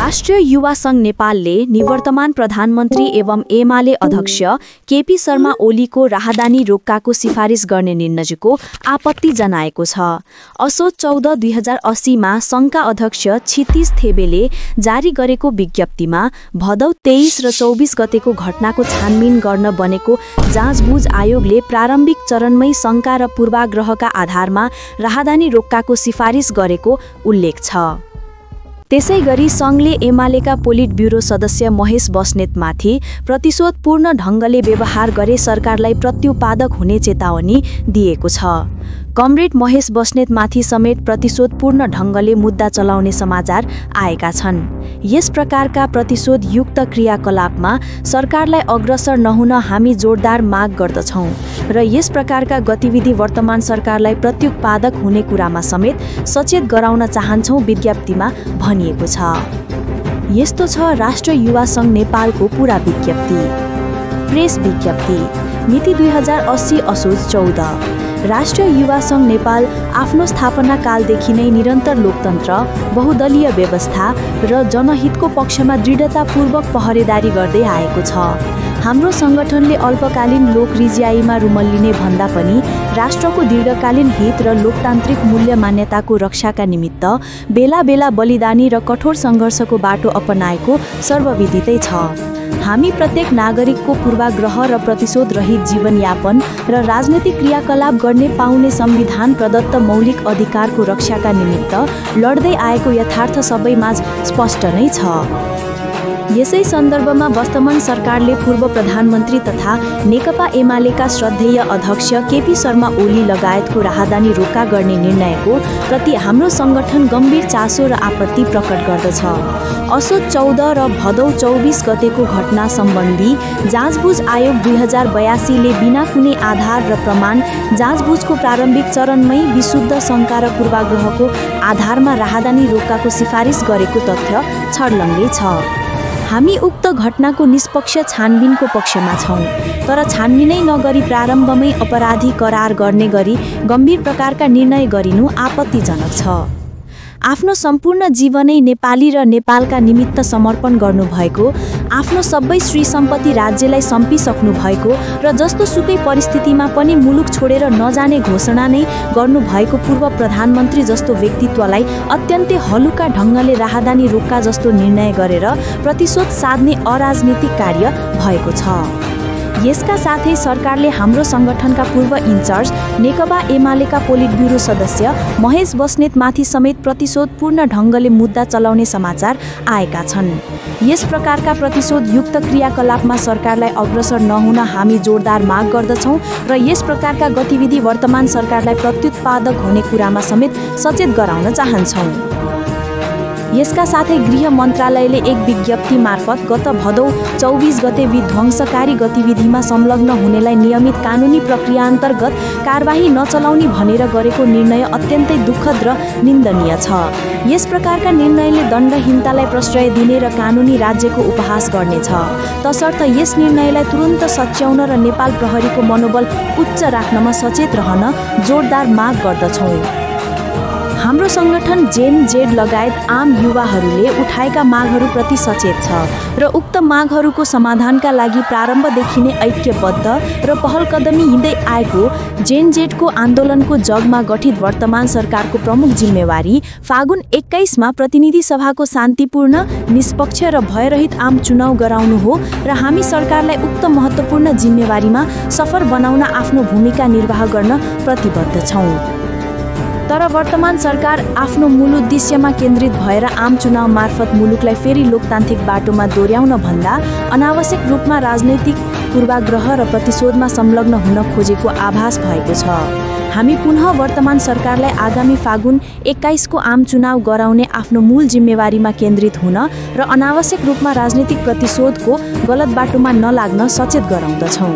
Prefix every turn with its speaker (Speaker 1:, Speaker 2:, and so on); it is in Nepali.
Speaker 1: राष्ट्रिय युवा संघ नेपालले निवर्तमान प्रधानमन्त्री एवं एमाले अध्यक्ष केपी शर्मा ओलीको राहदानी रोक्काको सिफारिस गर्ने निर्णयको आपत्ति जनाएको छ। असोज 14 2080 मा संघका अध्यक्ष क्षितिज थेबेले जारी गरेको विज्ञप्तिमा भदौ 23 र 24 गतेको घटनाको छानबिन गर्न बनेको जाँचबुझ आयोगले प्रारम्भिक चरणमै शंका र पूर्वाग्रहका आधारमा राहदानी रोक्काको सिफारिस गरेको उल्लेख छ। त्यसैगरी संघले एमालेका पोलिट ब्युरो सदस्य महेश बस्नेतमाथि प्रतिशोधपूर्ण ढङ्गले व्यवहार गरे सरकारलाई प्रत्युत्पादक हुने चेतावनी दिएको छ। कमरेड महेश बस्नेतमाथि समेत प्रतिशोधपूर्ण ढङ्गले मुद्दा चलाउने समाचार आएका छन्। यस प्रकारका प्रतिशोधयुक्त क्रियाकलापमा सरकारलाई अग्रसर नहुन हामी जोरदार माग गर्दछौँ र यस प्रकारका गतिविधि वर्तमान सरकारलाई प्रत्युत्पादक हुने कुरामा समेत सचेत गराउन चाहन्छौँ विज्ञप्तिमा भनिएको छ। यस्तो छ राष्ट्रिय युवा संघ नेपालको पूरा विज्ञप्ति। प्रेस विज्ञप्ति मिति 2080 असोज 14। राष्ट्रिय युवा संघ नेपाल आफ्नो स्थापना कालदेखि नै निरन्तर लोकतन्त्र, बहुदलीय व्यवस्था र जनहितको पक्षमा दृढतापूर्वक पहरेदारी गर्दै आएको छ। हाम्रो संगठनले अल्पकालीन लोकरिज्याईमा रुमल्लिने भन्दा पनि राष्ट्रको दीर्घकालीन हित र लोकतान्त्रिक मूल्य मान्यताको रक्षाका निमित्त बेला बेला बलिदानी र कठोर सङ्घर्षको बाटो अपनाएको सर्वविदितै छ। हामी प्रत्येक नागरिकको पूर्वाग्रह र प्रतिशोध रहित जीवनयापन र राजनैतिक क्रियाकलाप गर्ने पाउने संविधान प्रदत्त मौलिक अधिकारको रक्षाका निमित्त लड्दै आएको यथार्थ सबैमाझ स्पष्ट नै छ। यसै सन्दर्भमा वर्तमान सरकारले पूर्व प्रधानमन्त्री तथा नेकपा एमालेका श्रद्धेय अध्यक्ष केपी शर्मा ओली लगायतको राहदानी रोक्का गर्ने निर्णयको प्रति हाम्रो संगठन गम्भीर चासो र आपत्ति प्रकट गर्दछ। असोज 14 र भदौ 24 गतेको घटना सम्बन्धी जाँचबुझ आयोग 2082 ले बिना कुनै आधार र प्रमाण जाँचबुझको प्रारम्भिक चरणमै विशुद्ध शङ्का र पूर्वाग्रहको आधारमा राहदानी रोक्काको सिफारिस गरेको तथ्य छर्लङ्गै छ। हामी उक्त घटनाको निष्पक्ष छानबिनको पक्षमा छौँ, तर छानबिनै नगरी प्रारम्भमै अपराधी करार गर्ने गरी गम्भीर प्रकारका निर्णय गरिनु आपत्तिजनक छ। आफ्नो सम्पूर्ण जीवनै नेपाली र नेपालका निमित्त समर्पण गर्नुभएको, आफ्नो सबै श्री सम्पत्ति राज्यलाई सम्पिसक्नु भएको र जस्तो सुकै परिस्थितिमा पनि मुलुक छोडेर नजाने घोषणा नै गर्नुभएको पूर्व प्रधानमन्त्री जस्तो व्यक्तित्वलाई अत्यन्तै हलुका ढङ्गले राहदानी रोक्का जस्तो निर्णय गरेर प्रतिशोध साध्ने अराजनीतिक कार्य भएको छ। यसका साथै सरकारले हाम्रो संगठनका पूर्व इन्चार्ज नेकपा एमालेका पोलिट ब्युरो सदस्य महेश बस्नेतमाथि समेत प्रतिशोधपूर्ण ढङ्गले मुद्दा चलाउने समाचार आएका छन्। यस प्रकारका प्रतिशोधयुक्त क्रियाकलापमा सरकारलाई अग्रसर नहुन हामी जोरदार माग गर्दछौँ र यस प्रकारका गतिविधि वर्तमान सरकारलाई प्रत्युत्पादक हुने कुरामा समेत सचेत गराउन चाहन्छौँ। यसका साथै गृह मन्त्रालयले एक विज्ञप्ति मार्फत गत भदौ 24 गते विध्वंसकारी गतिविधिमा संलग्न हुनेलाई नियमित कानुनी प्रक्रिया अन्तर्गत कारबाही नचलाउने भनेर गरेको निर्णय अत्यन्तै दुःखद र निन्दनीय छ। यस प्रकारका निर्णयले दण्डहीनतालाई प्रश्रय दिने र कानुनी राज्यको उपहास गर्नेछ। तसर्थ यस निर्णयलाई तुरुन्त सच्याउन र नेपाल प्रहरीको मनोबल उच्च राख्नमा सचेत रहन जोरदार माग गर्दछौँ। हाम्रो संगठन जेन जेड लगायत आम युवाहरूले उठाएका मागहरूप्रति सचेत छ र उक्त मागहरूको समाधानका लागि प्रारम्भदेखि नै ऐक्यबद्ध र पहलकदमी हिँड्दै आएको जेन जेडको आन्दोलनको जगमा गठित वर्तमान सरकारको प्रमुख जिम्मेवारी फागुन 21 मा प्रतिनिधि सभाको शान्तिपूर्ण, निष्पक्ष र भयरहित आम चुनाव गराउनु हो र हामी सरकारलाई उक्त महत्त्वपूर्ण जिम्मेवारीमा सफल बनाउन आफ्नो भूमिका निर्वाह गर्न प्रतिबद्ध छौँ। तर वर्तमान सरकार आफ्नो मूल उद्देश्यमा केन्द्रित भएर आम चुनाव मार्फत मुलुकलाई फेरि लोकतान्त्रिक बाटोमा दोर्याउन भन्दा अनावश्यक रूपमा राजनैतिक पूर्वाग्रह र प्रतिशोधमा संलग्न हुन खोजेको आभास भएको छ। हामी पुनः वर्तमान सरकारलाई आगामी फागुन 21 को आम चुनाव गराउने आफ्नो मूल जिम्मेवारीमा केन्द्रित हुन र अनावश्यक रूपमा राजनीतिक प्रतिशोधको गलत बाटोमा नलाग्न सचेत गराउँदछौँ।